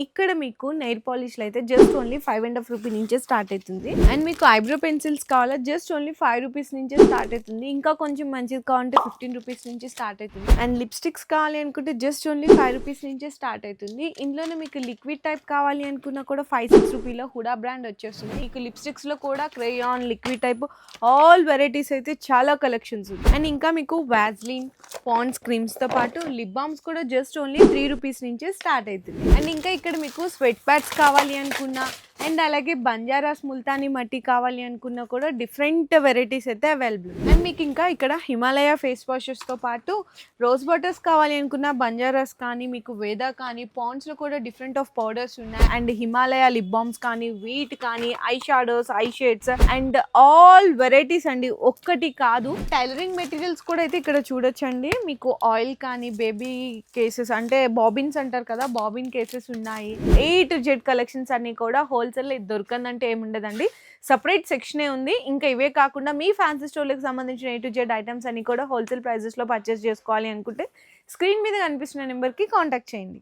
ఇక్కడ మీకు నెయిల్ పాలిష్‌లో అయితే జస్ట్ ఓన్లీ 5.5 రూపీ నుంచే స్టార్ట్ అయితుంది. అండ్ మీకు ఐబ్రో పెన్సిల్స్ కావాలా జస్ట్ ఓన్లీ 5 రూపీస్ నుంచే స్టార్ట్ అయితుంది. ఇంకా కొంచెం మంచిది కావాలంటే 15 రూపీస్ నుంచి స్టార్ట్ అవుతుంది. అండ్ లిప్‌స్టిక్స్ కావాలి అనుకుంటే జస్ట్ ఓన్లీ 5 రూపీస్ నుంచే స్టార్ట్ అవుతుంది. ఇందులోనే మీకు లిక్విడ్ టైప్ కావాలి అనుకున్నా కూడా 5-6 రూపీలో హుడా బ్రాండ్ వచ్చేస్తుంది. మీకు లిప్‌స్టిక్స్‌లో కూడా crayon, liquid type all varieties అయితే చాలా కలెక్షన్స్ ఉన్నాయి. అండ్ ఇంకా మీకు వాజ్లిన్, పాండ్స్ క్రీమ్స్‌తో పాటు లిప్ బామ్స్ కూడా జస్ట్ ఓన్లీ 3 రూపీస్ నుంచే స్టార్ట్ అవుతుంది. అండ్ ఇంకా ఇక్కడ మీకు స్వెట్ ప్యాడ్స్ కావాలి అనుకున్నా అండ్ అలాగే బంజారాస్ ముల్తానీ మట్టి కావాలి అనుకున్నా కూడా డిఫరెంట్ వెరైటీస్ అయితే అవైలబుల్. అండ్ మీకు ఇంకా ఇక్కడ హిమాలయ ఫేస్ వాషెస్తో పాటు రోజ్ వాటర్స్ కావాలి అనుకున్న బంజారాస్ కానీ మీకు వేదా కానీ పాండ్స్లో కూడా డిఫరెంట్ ఆఫ్ పౌడర్స్ ఉన్నాయి. అండ్ హిమాలయ లిప్ బామ్స్ కానీ వీట్ కానీ I shadows, I shades and all varieties అండి. ఒక్కటి కాదు, టైలరింగ్ మెటీరియల్స్ కూడా అయితే ఇక్కడ చూడొచ్చండి. మీకు ఆయిల్ కానీ బేబీ కేసెస్ అంటే బాబిన్స్ అంటారు కదా, బాబిన్ కేసెస్ ఉన్నాయి. A to Z కలెక్షన్స్ అన్ని కూడా హోల్సేల్ దొరకందంటే ఏముండదండి, సపరేట్ సెక్షనే ఉంది. ఇంకా ఇవే కాకుండా మీ ఫ్యాన్సీ స్టోర్లకు సంబంధించిన A to Z ఐటమ్స్ అన్ని కూడా హోల్సేల్ ప్రైజెస్లో పర్చేస్ చేసుకోవాలి అనుకుంటే స్క్రీన్ మీద కనిపిస్తున్న నెంబర్కి కాంటాక్ట్ చేయండి.